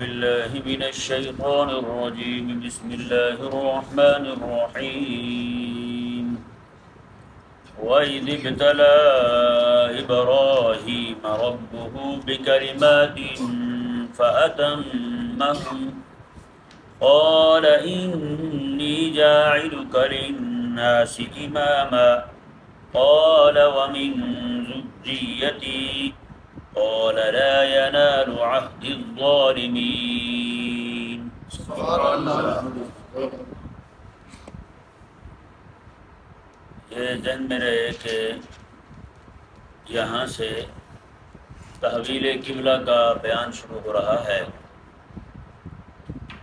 بالله من الشيطان الرجيم. بسم الله الرحمن الرحيم. وإذ ابتلى إبراهيم ربه بكلمات فأتمهن قال إني جاعلك للناس إماما قال ومن ذريتي قال لا ينال عهد الظالمين. یہ ذہن میں رہے کہ یہاں سے تحویل قبلہ کا بیان شروع ہو رہا ہے.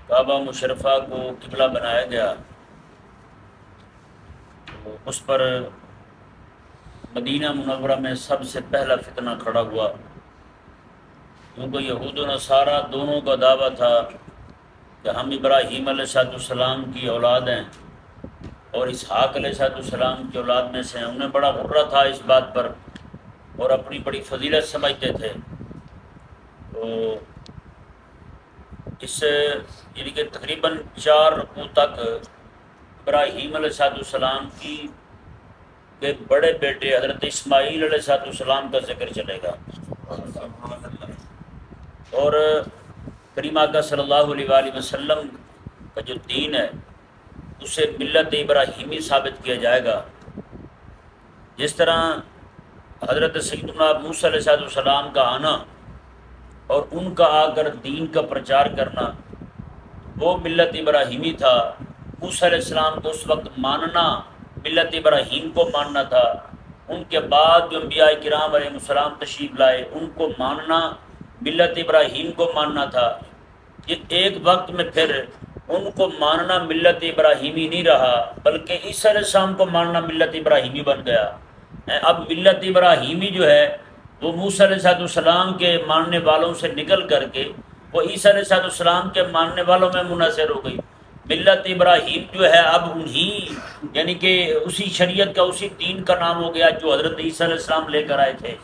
کعبہ مشرفہ کو قبلہ بنایا گیا تو اس پر مدینہ منورہ میں سب سے پہلا فتنہ کھڑا ہوا، کیونکہ یہود و نصارہ دونوں کا دعویٰ تھا کہ ہم ابراہیم علیہ السلام کی اولاد ہیں اور اسحاق علیہ السلام کی اولاد میں سے ہیں. انہیں بڑا غرہ تھا اس بات پر اور اپنی بڑی فضیلت سمجھتے تھے. تو اس یعنی کہ تقریباً 4 رکوع تک ابراہیم علیہ السلام کی کے بڑے بیٹے حضرت اسماعیل علیہ السلام کا ذکر چلے گا، اور کریم آقا صلی اللہ علیہ وآلہ وسلم کا جو دین ہے اسے ملت ابراہیمی ثابت کیا جائے گا. جس طرح حضرت سیدنا موسیٰ علیہ السلام کا آنا اور ان کا آ کر دین کا پرچار کرنا وہ ملت ابراہیمی تھا. موسیٰ علیہ السلام کو اس وقت ماننا ملت ابراہیم کو ماننا تھا. ان کے بعد جو انبیاء کرام علیہ السلام تشریف لائے ان کو ماننا ملت ابراہیم کو ماننا تھا. یہ ایک وقت میں پھر ان کو ماننا ملت ابراہیمی نہیں رہا بلکہ عیسیٰ علیہ السلام کو ماننا ملت ابراہیمی بن گیا. اب ملت ابراہیمی جو ہے وہ موسیٰ علیہ السلام کے ماننے والوں سے نکل کر کے وہ عیسیٰ علیہ السلام کے ماننے والوں میں منحصر ہو گئی. ملت ابراہیم جو ہے اب انہی یعنی کہ اسی شریعت کا اسی دین کا نام ہو گیا جو حضرت عیسیٰ علیہ السلام لے کر آئے تھے.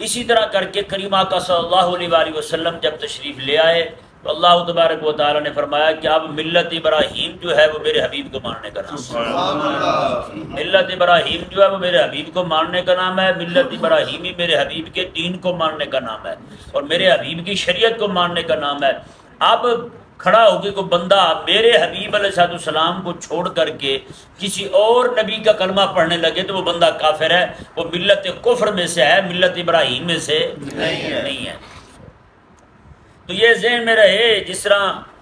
اسی طرح کر کے کریم آقا صلی اللہ علیہ وآلہ وسلم جب تشریف لے آئے تو اللہ تبارک و تعالیٰ نے فرمایا کہ اب ملت ابراہیم جو ہے وہ میرے حبیب کو ماننے کا نام ہے. ملت ابراہیم جو ہے وہ میرے حبیب کو ماننے کا نام ہے. ملت ابراہیمی میرے حبیب کے دین کو ماننے کا نام ہے اور میرے حبیب کی شریعت کو ماننے کا نام ہے. اب کھڑا ہو کے کوئی بندہ میرے حبیب علیہ السلام کو چھوڑ کر کے کسی اور نبی کا کلمہ پڑھنے لگے تو وہ بندہ کافر ہے. وہ ملت کفر میں سے ہے، ملت ابراہیم میں سے نہیں ہے. تو یہ ذہن میں رہے. جس طرح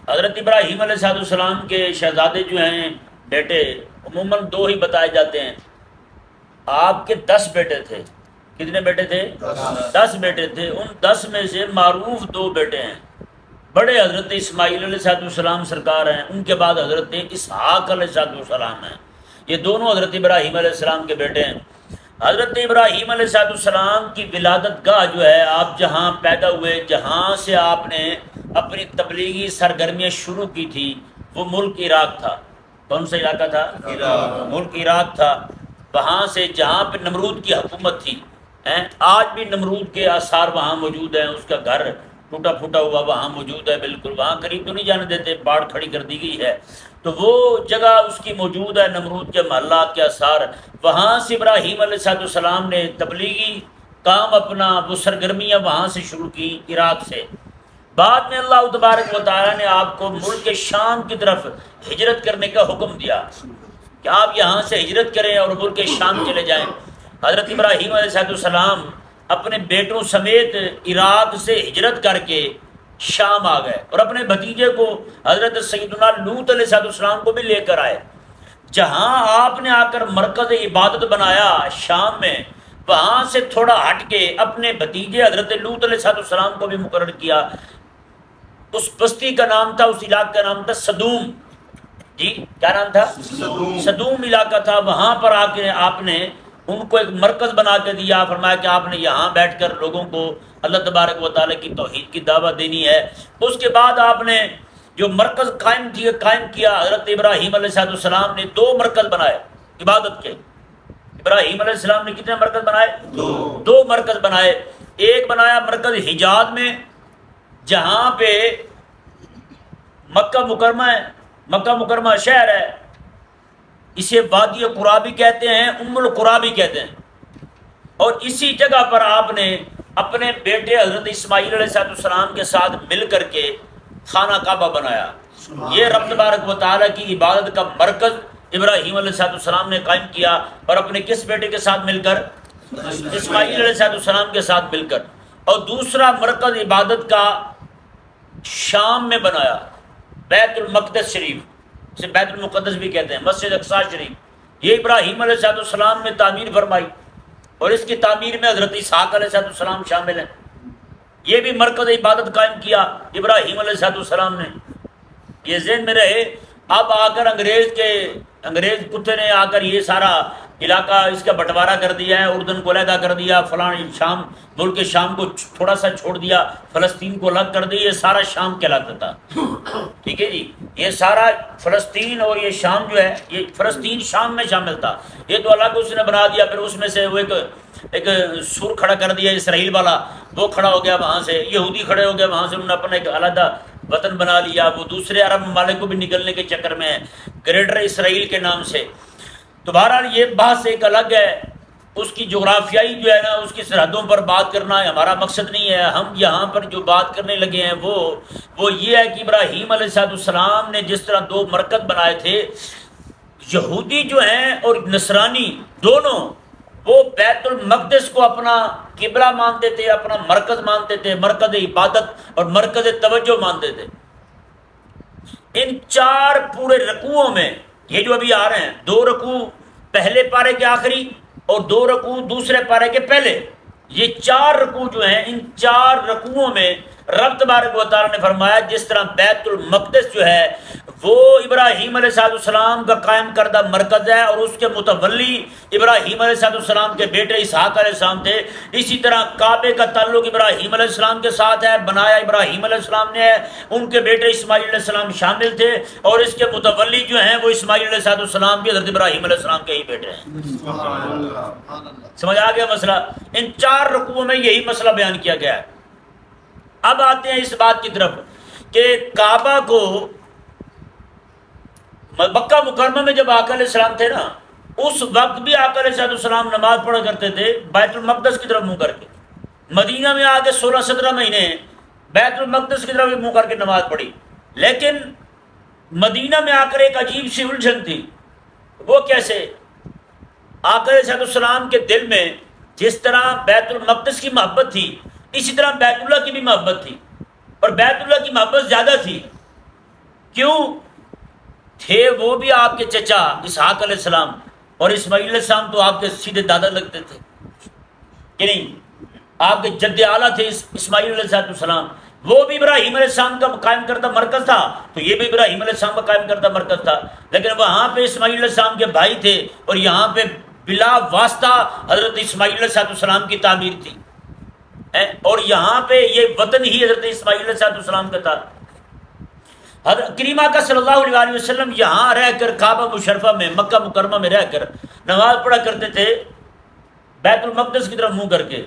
حضرت ابراہیم علیہ السلام کے شہزادے جو ہیں بیٹے عموماً 2 ہی بتائے جاتے ہیں. آپ کے 10 بیٹے تھے. کتنے بیٹے تھے؟ 10 بیٹے تھے. ان 10 میں سے معروف 2 بیٹے ہیں. بڑے حضرت اسماعیل علیہ السلام سرکار ہیں، ان کے بعد حضرت اسحاق علیہ السلام ہیں. یہ دونوں حضرت ابراہیم علیہ السلام کے بیٹے ہیں. حضرت ابراہیم علیہ السلام کی ولادت گاہ جو ہے آپ جہاں پیدا ہوئے، جہاں سے آپ نے اپنی تبلیغی سرگرمیاں شروع کی تھی وہ ملک عراق تھا. کون سا علاقہ تھا؟ ملک عراق تھا. وہاں سے جہاں پہ نمرود کی حکومت تھی، آج بھی نمرود کے آثار وہاں موجود ہیں. اس کا گھر ٹوٹا پھوٹا ہوا وہاں موجود ہے. بالکل وہاں قریب تو نہیں جانے دیتے، باڑ کھڑی کر دی گئی ہے. تو وہ جگہ اس کی موجود ہے، نمرود کے محلات کے آثار. وہاں سے ابراہیم علیہ السلام نے تبلیغی کام اپنا وہ سرگرمیاں وہاں سے شروع کی عراق سے. بعد میں اللہ تبارک و تعالیٰ نے آپ کو ملک شام کی طرف ہجرت کرنے کا حکم دیا کہ آپ یہاں سے ہجرت کریں اور ملک شام چلے جائیں. حضرت ابراہیم علیہ السلام اپنے بیٹوں سمیت عراق سے ہجرت کر کے شام آ گئے اور اپنے بھتیجے کو حضرت سیدنا لوط علیہ السلام کو بھی لے کر آئے. جہاں آپ نے آ کر مرکز عبادت بنایا شام میں، وہاں سے تھوڑا ہٹ کے اپنے بھتیجے حضرت لوط علیہ السلام کو بھی مقرر کیا. اس بستی کا نام تھا، اس علاقے کا نام تھا صدوم. جی کیا نام تھا؟ صدوم علاقہ تھا. وہاں پر آ کے آپ نے ان کو ایک مرکز بنا کے دیا. فرمایا کہ آپ نے یہاں بیٹھ کر لوگوں کو اللہ تبارک و تعالیٰ کی توحید کی دعوت دینی ہے. اس کے بعد آپ نے جو مرکز قائم کیا. حضرت ابراہیم علیہ السلام نے 2 مرکز بنائے عبادت کے. ابراہیم علیہ السلام نے کتنے مرکز بنائے؟ 2 مرکز بنائے. ایک بنایا مرکز حجاز میں، جہاں پہ مکہ مکرمہ ہے، مکہ مکرمہ شہر ہے، اسے وادی قرا بھی کہتے ہیں، ام القرا بھی کہتے ہیں، اور اسی جگہ پر آپ نے اپنے بیٹے حضرت اسماعیل علیہ السلام کے ساتھ مل کر کے خانہ کعبہ بنایا۔ یہ رب تبارک و تعالیٰ کی عبادت کا مرکز ابراہیم علیہ السلام نے قائم کیا، اور اپنے کس بیٹے کے ساتھ مل کر؟ اسماعیل علیہ السلام کے ساتھ مل کر۔ اور دوسرا مرکز عبادت کا شام میں بنایا، بیت المقدس شریف، اسے بیت المقدس بھی کہتے ہیں، مسجد اقصی شریف، یہ ابراہیم علیہ السلام نے تعمیر فرمائی، اور اس کی تعمیر میں حضرت اسحاق علیہ السلام شامل ہیں۔ یہ بھی مرکز عبادت قائم کیا ابراہیم علیہ السلام نے۔ یہ ذہن میں رہے۔ اب آ کر انگریز کتے نے آ کر یہ سارا علاقہ اس کا بٹوارا کر دیا ہے، اردن کو علیحدہ کر دیا، فلاں شام، ملک شام کو تھوڑا سا چھوڑ دیا، فلسطین کو الگ کر دیا، یہ سارا شام کہلاتا تھا۔ ٹھیک ہے جی، یہ سارا فلسطین اور یہ شام جو ہے، یہ فلسطین شام میں شامل تھا، یہ تو الگ اس نے بنا دیا۔ پھر اس میں سے وہ ایک سور کھڑا کر دیا اسرائیل والا، وہ کھڑا ہو گیا وہاں سے، یہودی کھڑے ہو گئے وہاں سے، انہوں نے اپنا ایک علیحدہ وطن بنا لیا، وہ دوسرے عرب ممالک کو بھی نکلنے کے چکر میں ہے، گریٹر اسرائیل کے نام سے۔ تو بہرحال یہ بحث ایک الگ ہے، اس کی جغرافیائی جو ہے نا، اس کی سرحدوں پر بات کرنا ہمارا مقصد نہیں ہے۔ ہم یہاں پر جو بات کرنے لگے ہیں وہ یہ ہے کہ ابراہیم علیہ السلام نے جس طرح دو مرکز بنائے تھے، یہودی جو ہیں اور نصرانی دونوں، وہ بیت المقدس کو اپنا قبلہ مانتے تھے، اپنا مرکز مانتے تھے، مرکز عبادت اور مرکز توجہ مانتے تھے۔ ان چار پورے رکوعوں میں، یہ جو ابھی آ رہے ہیں، 2 رکوع پہلے پارے کے آخری اور 2 رکوع دوسرے پارے کے پہلے، یہ 4 رکوع جو ہیں، ان 4 رکوعوں میں رب تبارک و تعالیٰ نے فرمایا جس طرح بیت المقدس جو ہے وہ ابراہیم علیہ السلام کا قائم کردہ مرکز ہے، اور اس کے متولی ابراہیم علیہ السلام کے بیٹے اسحاق علیہ السلام تھے، اسی طرح کعبے کا تعلق ابراہیم علیہ السلام کے ساتھ ہے، بنایا ابراہیم علیہ السلام نے ہے، ان کے بیٹے اسماعیل علیہ السلام شامل تھے، اور اس کے متولی جو ہیں وہ اسماعیل علیہ السلام بھی حضرت ابراہیم علیہ السلام کے ہی بیٹے ہیں۔ سمجھ آ گیا مسئلہ؟ ان 4 رکوعوں میں یہی مسئلہ بیان کیا گیا ہے۔ اب آتے ہیں اس بات کی طرف کہ کعبہ کو مکہ مکرمہ میں جب آقا علیہ السلام تھے نا، اس وقت بھی آقا علیہ السلام نماز پڑھا کرتے تھے بیت المقدس کی طرف منہ کر کے۔ مدینہ میں آ کے 16-17 مہینے بیت المقدس کی طرف منہ کر کے نماز پڑھی، لیکن مدینہ میں آ کر ایک عجیب سی الجھن تھی۔ وہ کیسے؟ آقا علیہ السلام کے دل میں جس طرح بیت المقدس کی محبت تھی، اسی طرح بیت اللہ کی بھی محبت تھی، اور بیت اللہ کی محبت زیادہ تھی۔ کیوں تھے؟ وہ بھی آپ کے چچا اسحاق علیہ السلام، اور اسماعیل علیہ السلام تو آپ کے سیدھے دادا لگتے تھے کہ نہیں؟ آپ کے جد اعلیٰ تھے اسماعیل علیہ السلام، وہ بھی ابراہیم علیہ السلام کا قائم کردہ مرکز تھا، تو یہ بھی ابراہیم علیہ السلام کا قائم کردہ مرکز تھا، لیکن وہاں پہ اسماعیل علیہ السلام کے بھائی تھے، اور یہاں پہ بلا واسطہ حضرت اسماعیل علیہ السلام کی تعمیر تھی، اور یہاں پہ یہ وطن ہی حضرت اسماعیل علیہ السلام کا تھا۔ حضرت کریمہ کا صلی اللہ علیہ وسلم یہاں رہ کر کعبہ مشرفہ میں، مکہ مکرمہ میں رہ کر نماز پڑھا کرتے تھے بیت المقدس کی طرف منہ کر کے،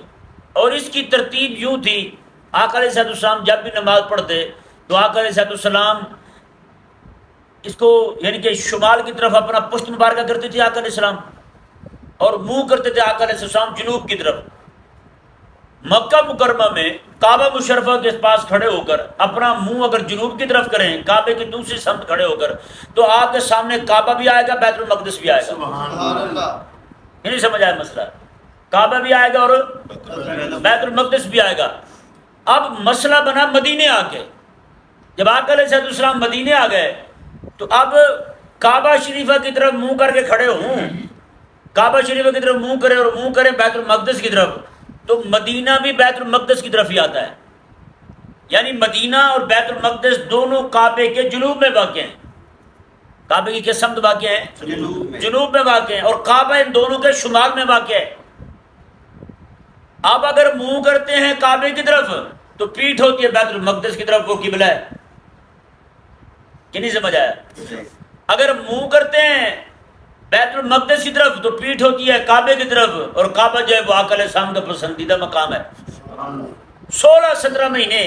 اور اس کی ترتیب یوں تھی، آقا علیہ السلام جب بھی نماز پڑھتے تو آقا علیہ السلام اس کو یعنی کہ شمال کی طرف اپنا پشت مبارکہ کرتے تھے آقا علیہ السلام، اور منہ کرتے تھے آقا علیہ السلام جنوب کی طرف۔ مکہ مکرمہ میں کعبہ مشرفہ کے پاس کھڑے ہو کر اپنا منہ اگر جنوب کی طرف کریں، کعبے کی دوسری سمت کھڑے ہو کر، تو آپ کے سامنے کعبہ بھی آئے گا، بیت المقدس بھی آئے گا۔ سبحان اللہ، نہیں سمجھ آیا مسئلہ؟ کعبہ بھی آئے گا اور بیت المقدس بھی آئے گا۔ اب مسئلہ بنا مدینے آ کے، جب آقا علیہ السلام مدینے آ گئے تو اب کعبہ شریفہ کی طرف منہ کر کے کھڑے ہوں، کعبہ شریفہ کی طرف منہ کرے اور منہ کرے بیت المقدس کی طرف، تو مدینہ بھی بیت المقدس کی طرف ہی آتا ہے، یعنی مدینہ اور بیت المقدس دونوں کعبے کے جنوب میں واقع ہیں۔ کعبے کی کس سمت واقع ہیں؟ جنوب میں واقع ہیں، اور کعبہ ان دونوں کے شمال میں واقع ہے۔ اب اگر منہ کرتے ہیں کعبے کی طرف تو پیٹھ ہوتی ہے بیت المقدس کی طرف، وہ قبلہ ہے کہ نہیں سمجھ آیا؟ اگر منہ کرتے ہیں بیت المقدس کی طرف تو پیٹھ ہوتی ہے کعبے کی طرف، اور کعبہ جو ہے وہ آقا علیہ السلام کا پسندیدہ مقام ہے۔ 16-17 مہینے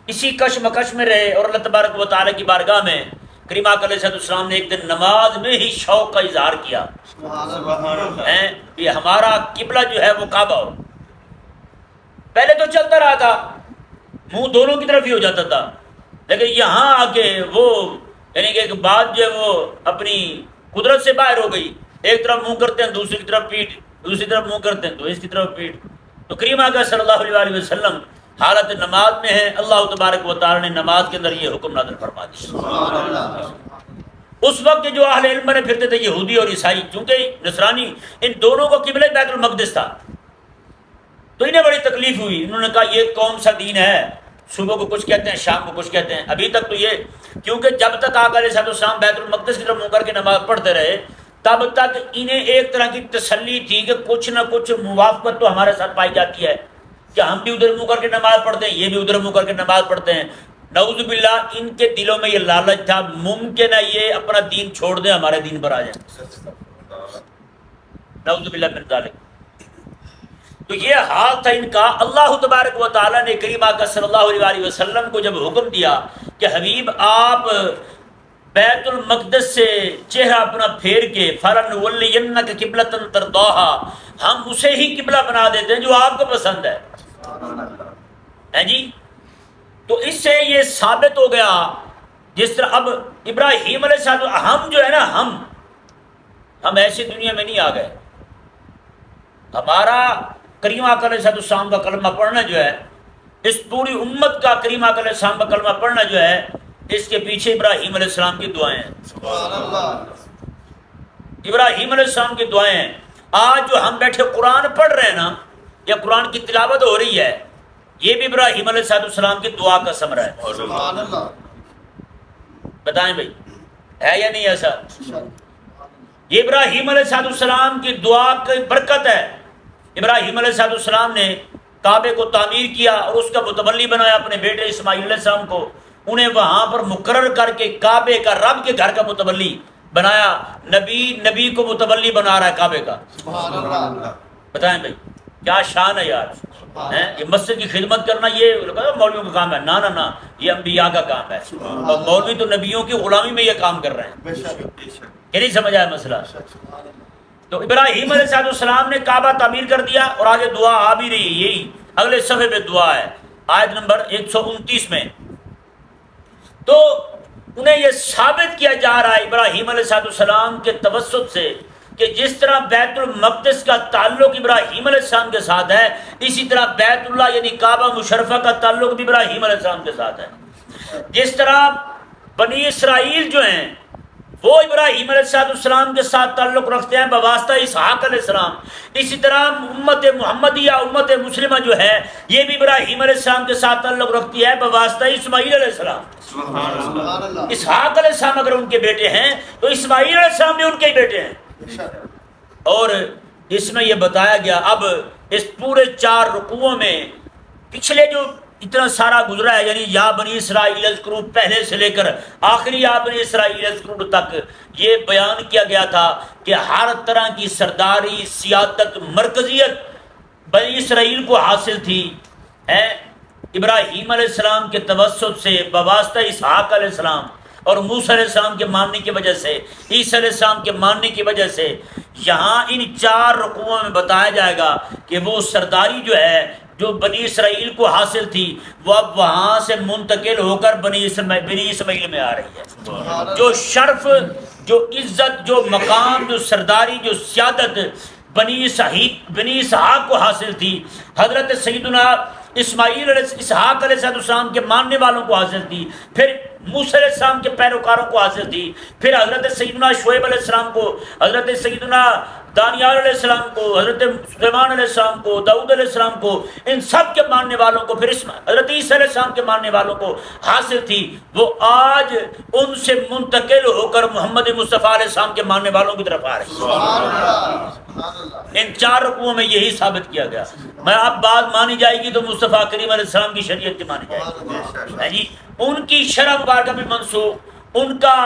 اسی کشمکش میں رہے اور اللہ تبارک و تعالیٰ کی بارگاہ میں کریم آقا علیہ السلام نے ایک دن نماز میں ہی شوق کا اظہار کیا کہ ہمارا قبلہ جو ہے وہ کعبہ ہو۔ پہلے تو چلتا رہا تھا، منہ دونوں کی طرف ہی ہو جاتا تھا، لیکن یہاں آ کے وہ یعنی کہ ایک بات جو ہے وہ اپنی قدرت سے باہر ہو گئی، ایک طرف منہ کرتے ہیں دوسری کی طرف پیٹ، دوسری طرف منہ کرتے ہیں تو اس کی طرف پیٹ۔ تو کریم آقا صلی اللہ علیہ وسلم حالت نماز میں ہیں، اللہ تبارک و تعالی نے نماز کے اندر یہ حکم نازل فرما دیا۔ اس وقت کے جو اہل علم بنے پھرتے تھے یہودی اور عیسائی، چونکہ نصرانی، ان دونوں کو قبلہ بیت المقدس تھا، تو انہیں بڑی تکلیف ہوئی۔ انہوں نے کہا یہ کون سا دین ہے، صبح کو کچھ کہتے ہیں شام کو کچھ کہتے ہیں۔ ابھی تک تو یہ، کیونکہ جب تک آقا علیہ السلام بیت المقدس کی طرف منہ کر کے نماز پڑھتے رہے تب تک انہیں ایک طرح کی تسلی تھی کہ کچھ نہ کچھ موافقت تو ہمارے ساتھ پائی جاتی ہے، کہ ہم بھی ادھر منہ کر کے نماز پڑھتے ہیں، یہ بھی ادھر منہ کر کے نماز پڑھتے ہیں۔ نعوذ باللہ ان کے دلوں میں یہ لالچ تھا، ممکن ہے یہ اپنا دین چھوڑ دیں ہمارے دین پر آ جائیں، نعوذ باللہ من ذالک۔ تو یہ حال تھا ان کا۔ اللہ تبارک و تعالیٰ نے کریم آقا صلی اللہ علیہ وسلم کو جب حکم دیا کہ حبیب آپ بیت المقدس سے چہرہ اپنا پھیر کے فَلَنُوَلِّيَنَّكَ قِبْلَةً تَرْضَاهَا، ہم اسے ہی قبلہ بنا دیتے ہیں جو آپ کو پسند ہے جی۔ تو اس سے یہ ثابت ہو گیا، جس طرح اب ابراہیم علیہ السلام، ہم جو ہے نا ہم ایسی دنیا میں نہیں آ گئے، ہمارا کریم آقا علیہ السلام کا کلمہ پڑھنا جو ہے، اس پوری امت کا کریم آقا علیہ السلام کا کلمہ پڑھنا جو ہے، اس کے پیچھے ابراہیم علیہ السلام کی دعائیں ہیں، ابراہیم علیہ السلام کی دعائیں ہیں۔ آج جو ہم بیٹھے قرآن پڑھ رہے ہیں نا، یا قرآن کی تلاوت ہو رہی ہے، یہ بھی ابراہیم علیہ السلام کی دعا کا ثمرہ ہے۔ بتائیں بھائی ہے یا نہیں ایسا؟ یہ ابراہیم علیہ السلام کی دعا کی برکت ہے۔ ابراہیم علیہ السلام نے کعبے کو تعمیر کیا اور اس کا متولی بنایا اپنے بیٹے اسماعیل علیہ السلام کو، انہیں وہاں پر مقرر کر کے کعبے کا، رب کے گھر کا متولی بنایا۔ نبی کو متولی بنا رہا ہے کعبے کا۔ بتائیں بھائی کیا شان ہے یار، یہ مسجد کی خدمت کرنا یہ مولویوں کا کام ہے؟ نہ، یہ انبیاء کا کام ہے، اور مولوی تو نبیوں کی غلامی میں یہ کام کر رہے ہیں۔ یہ نہیں سمجھ آیا مسئلہ؟ تو ابراہیم علیہ السلام نے کعبہ تعمیر کر دیا، اور آگے دعا آ بھی رہی ہے، یہی اگلے صفحے پہ دعا ہے، آیت نمبر 129 میں۔ تو انہیں یہ ثابت کیا جا رہا ہے ابراہیم علیہ السلام کے توسط سے کہ جس طرح بیت المقدس کا تعلق ابراہیم علیہ السلام کے ساتھ ہے، اسی طرح بیت اللہ یعنی کعبہ مشرفہ کا تعلق بھی ابراہیم علیہ السلام کے ساتھ ہے۔ جس طرح بنی اسرائیل جو ہیں وہ ابراہیم علیہ السلام کے ساتھ تعلق رکھتے ہیں بواسطہ اسحاق علیہ السلام، اسی طرح امت محمدیہ، امت مسلمہ جو ہے یہ بھی ابراہیم علیہ السلام کے ساتھ تعلق رکھتی ہے بواسطہ اسماعیل علیہ السلام۔ اسحاق علیہ السلام اگر ان کے بیٹے ہیں تو اسماعیل علیہ السلام بھی ان کے ہی بیٹے ہیں۔ اور اس میں یہ بتایا گیا، اب اس پورے 4 رکوعوں میں پچھلے جو اتنا سارا گزرا ہے، یعنی یا بنی اسرائیل اذکروا پہلے سے لے کر آخری یا بنی اسرائیل اذکروا تک یہ بیان کیا گیا تھا کہ ہر طرح کی سرداری، سیادت، مرکزیت بنی اسرائیل کو حاصل تھی ابراہیم علیہ السلام کے توسط سے بواسطہ اسحاق علیہ السلام اور موسیٰ علیہ السلام کے ماننے کی وجہ سے، عیسیٰ علیہ السلام کے ماننے کی وجہ سے۔ یہاں ان 4 رکوعوں میں بتایا جائے گا کہ وہ سرداری جو ہے جو بنی اسرائیل کو حاصل تھی وہ اب وہاں سے منتقل ہو کر بنی اسماعیل میں آ رہی ہے۔ جو شرف، جو عزت، جو مقام، جو سرداری، جو سیادت بنی اسحاق کو حاصل تھی، حضرت سیدنا اسحاق علیہ السلام کے ماننے والوں کو حاصل تھی، پھر موسیٰ علیہ السلام کے پیروکاروں کو حاصل تھی، پھر حضرت سیدنا شعیب علیہ السلام کو، حضرت سیدنا دانیال علیہ السلام کو، حضرت سلیمان علیہ السلام کو، داؤد علیہ السلام کو، ان سب کے ماننے والوں کو، پھر حضرت عیسیٰ علیہ السلام کے ماننے والوں کو حاصل تھی، وہ آج ان سے منتقل ہو کر محمد مصطفیٰ علیہ السلام کے ماننے والوں کی طرف آ رہی ہے۔ ان 4 رکوعوں میں یہی ثابت کیا گیا۔ میں اب بات مانی جائے گی تو مصطفیٰ کریم علیہ السلام کی شریعت کی مانی جائے گی جی، ان کی شرع مبارکہ بھی منسوخ، ان کا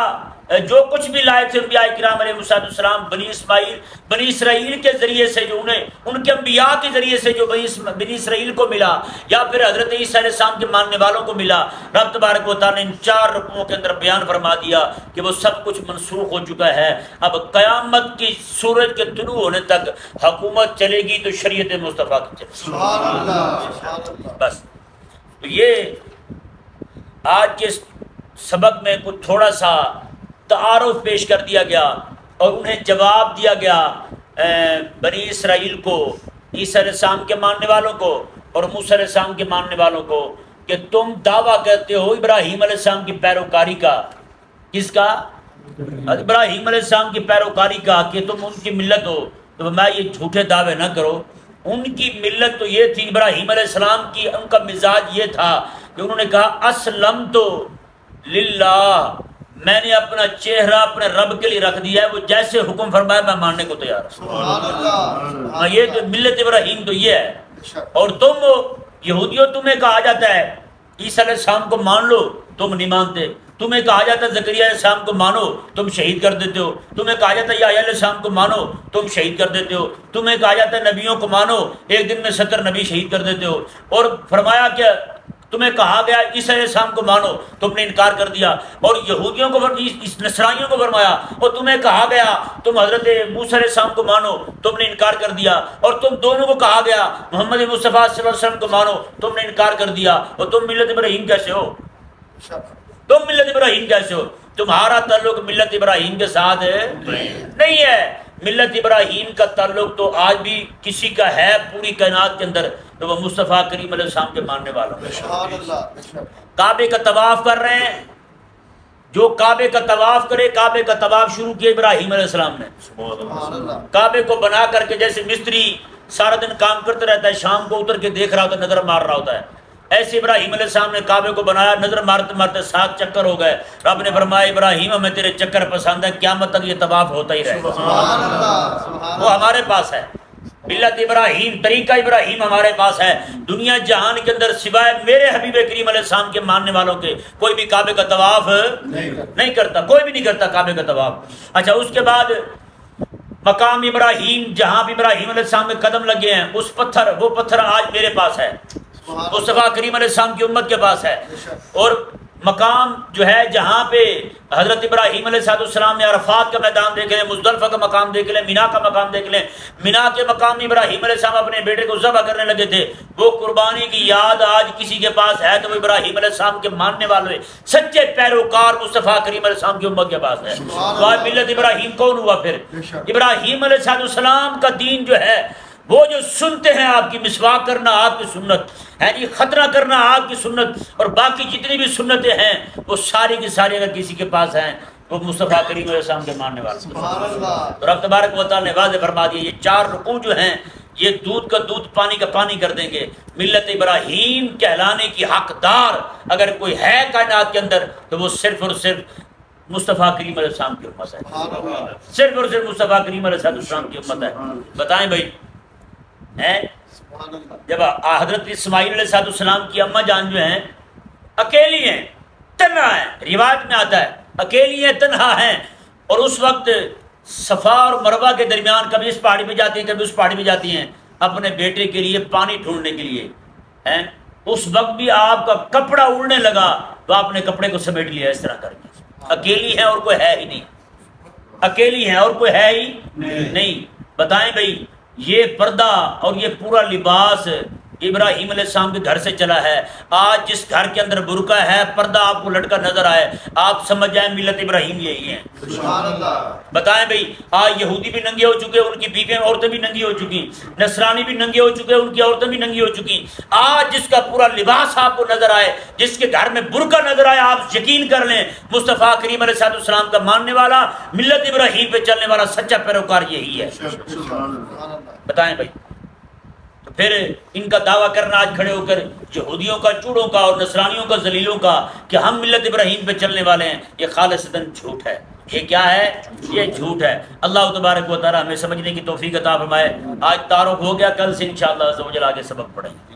جو کچھ بھی لائے تھے انبیاء کرام علیہ السلام بنی اسرائیل کے ذریعے سے، جو انہیں ان کے انبیاء کے ذریعے سے جو بنی اسرائیل کو ملا، یا پھر حضرت عیسیٰ علیہ السلام کے ماننے والوں کو ملا، رب تبارک و تعالیٰ نے ان 4 رکوعوں کے اندر بیان فرما دیا کہ وہ سب کچھ منسوخ ہو چکا ہے۔ اب قیامت کی سورج کے طلوع ہونے تک حکومت چلے گی تو شریعت مصطفیٰ کی چلے گی۔ بس تو یہ آج کے سبق میں کچھ تھوڑا سا تعارف پیش کر دیا گیا اور انہیں جواب دیا گیا بنی اسرائیل کو، عیسیٰ علیہ السلام کے ماننے والوں کو اور موسیٰ علیہ السلام کے ماننے والوں کو، کہ تم دعویٰ کرتے ہو ابراہیم علیہ السلام کی پیروکاری کا۔ کس کا؟ ابراہیم علیہ السلام کی پیروکاری کا، کہ تم ان کی ملت ہو۔ تو میں یہ جھوٹے دعوے نہ کرو، ان کی ملت تو یہ تھی، ابراہیم علیہ السلام کی ان کا مزاج یہ تھا کہ انہوں نے کہا اسلم تو للہ، میں نے اپنا چہرہ اپنے رب کے لیے رکھ دیا ہے، وہ جیسے حکم فرمائے میں ماننے کو تیار ہوں۔ یہ تو ملت ابراہیم تو یہ ہے۔ اور تم یہودیوں، تمہیں کہا جاتا ہے عیسیٰ علیہ السلام کو مان لو، تم نہیں مانتے۔ تمہیں کہا جاتا ہے زکریا علیہ السلام کو مانو، تم شہید کر دیتے ہو۔ تمہیں کہا جاتا ہے یحییٰ علیہ السلام کو مانو، تم شہید کر دیتے ہو۔ تمہیں کہا جاتا ہے نبیوں کو مانو، ایک دن میں 70 نبی شہید کر دیتے ہو۔ اور فرمایا کہ تمہیں کہا گیا عیسیٰ علیہ السلام کو مانو، تم نے انکار کر دیا۔ اور یہودیوں کو، نصرانیوں کو فرمایا اور تمہیں کہا گیا تم حضرت موسیٰ علیہ السلام کو مانو، تم نے انکار کر دیا۔ اور تم دونوں کو کہا گیا محمد مصطفیٰ صلی اللہ علیہ وسلم کو مانو، تم نے انکار کر دیا۔ اور تم ملت ابراہیم کیسے ہو؟ تم ملت ابراہیم کیسے ہو؟ تمہارا تعلق ملت ابراہیم کے ساتھ نہیں ہے۔ ملت ابراہیم کا تعلق تو آج بھی کسی کا ہے پوری کائنات کے اندر، تو وہ مصطفیٰ کریم علیہ السلام کے ماننے والوں۔ کعبے کا طواف کر رہے ہیں، جو کعبے کا طواف کرے، کعبے کا طواف شروع کیا ابراہیم علیہ السلام نے۔ کعبے کو بنا کر کے، جیسے مستری سارا دن کام کرتا رہتا ہے، شام کو اتر کے دیکھ رہا ہوتا ہے، نظر مار رہا ہوتا ہے، ایسے ابراہیم علیہ السلام نے کعبے کو بنایا، نظر مارتے مارتے 7 چکر ہو گئے۔ رب نے فرمایا ابراہیم ہمیں تیرے چکر پسند ہے، قیامت تک یہ طواف ہوتا ہی رہے گا۔ وہ ہمارے پاس ہے، ملت ابراہیم، طریقہ ابراہیم ہمارے پاس ہے۔ دنیا جہان کے اندر سوائے میرے حبیب کریم علیہ السلام کے ماننے والوں کے کوئی بھی کعبے کا طواف نہیں کرتا، کوئی بھی نہیں کرتا کعبے کا طواف۔ اچھا، اس کے بعد مقام ابراہیم، جہاں بھی ابراہیم علیہ السلام کے قدم لگے ہیں، اس پتھر، وہ پتھر آج میرے پاس ہے، مصطفیٰ کریم علیہ السلام کی امت کے پاس ہے۔ اور مقام جو ہے جہاں پہ حضرت ابراہیم علیہ السلام نے عرفات کا میدان دیکھ لیں، مزدلفہ کا مقام دیکھ لیں، مینا کا مقام دیکھ لیں۔ مینا کے مقام میں ابراہیم علیہ السلام اپنے بیٹے کو ذبح کرنے لگے تھے، وہ قربانی کی یاد آج کسی کے پاس ہے تو وہ ابراہیم علیہ السلام کے ماننے والے سچے پیروکار مصطفیٰ کریم علیہ السلام کی امت کے پاس ہے۔ تو آج ملت ابراہیم کون ہوا پھر؟ ابراہیم علیہ السلام کا دین جو ہے، وہ جو سنتے ہیں آپ کی مسواک کرنا آپ کی سنت ہے جی، خطرہ کرنا آپ کی سنت، اور باقی جتنی بھی سنتیں ہیں وہ ساری کی ساری اگر کسی کے پاس ہیں وہ مصطفیٰ کریم علیہ السلام کے ماننے والے۔ رب تبارک و تعالیٰ نے واضح فرما دیا یہ 4 رکوع جو ہیں یہ دودھ کا دودھ پانی کا پانی کر دیں گے۔ ملت ابراہیم کہلانے کی حقدار اگر کوئی ہے کائنات کے اندر تو وہ صرف اور صرف مصطفیٰ کریم علیہ السلام کی امت ہے، صرف اور صرف مصطفیٰ کریم علیہ السلام کی امت ہے۔ بتائیں بھائی، جب حضرت اسماعیل علیہ السلام کی اماں جان جو ہیں اکیلی ہیں، تنہا ہیں، روایت میں آتا ہے اکیلی ہیں، تنہا ہیں، اور اس وقت صفا اور مروہ کے درمیان کبھی اس پہاڑی پہ جاتی ہیں کبھی اس پہاڑی پہ جاتی ہیں اپنے بیٹے کے لیے پانی ڈھونڈنے کے لیے۔ اس وقت بھی آپ کا کپڑا اڑنے لگا تو آپ نے کپڑے کو سمیٹ لیا اس طرح کر کے۔ اکیلی ہیں اور کوئی ہے ہی نہیں، اکیلی ہیں اور کوئی ہے ہی نہیں۔ بتائیں بھائی، یہ پردہ اور یہ پورا لباس ابراہیم علیہ السلام کے گھر سے چلا ہے۔ آج جس گھر کے اندر برقع ہے، پردہ آپ کو لٹکا نظر آئے، آپ سمجھ جائیں ملت ابراہیم یہی ہیں۔ بتائیں بھائی، آج یہودی بھی ننگے ہو چکے، ان کی بیویاں عورتیں بھی ننگی ہو چکی، نصرانی بھی ننگے ہو چکے، ان کی عورتیں بھی ننگی ہو چکی۔ آج جس کا پورا لباس آپ کو نظر آئے، جس کے گھر میں برقع نظر آئے، آپ یقین کر لیں مصطفیٰ کریم علیہ السلام کا ماننے والا، ملت ابراہیم پہ چلنے والا سچا پیروکار یہی ہے۔ بتائیں بھائی، تو پھر ان کا دعویٰ کرنا آج کھڑے ہو کر یہودیوں کا، چوڑوں کا اور نصرانیوں کا، ذلیلوں کا کہ ہم ملت ابراہیم پہ چلنے والے ہیں، یہ خالصتاً جھوٹ ہے۔ یہ کیا ہے؟ یہ جھوٹ ہے۔ اللہ تبارک و تعالیٰ ہمیں سمجھنے کی توفیق عطا فرمائے۔ آج تعارف ہو گیا، کل سے انشاءاللہ عز و جل آگے سبق پڑھیں گے۔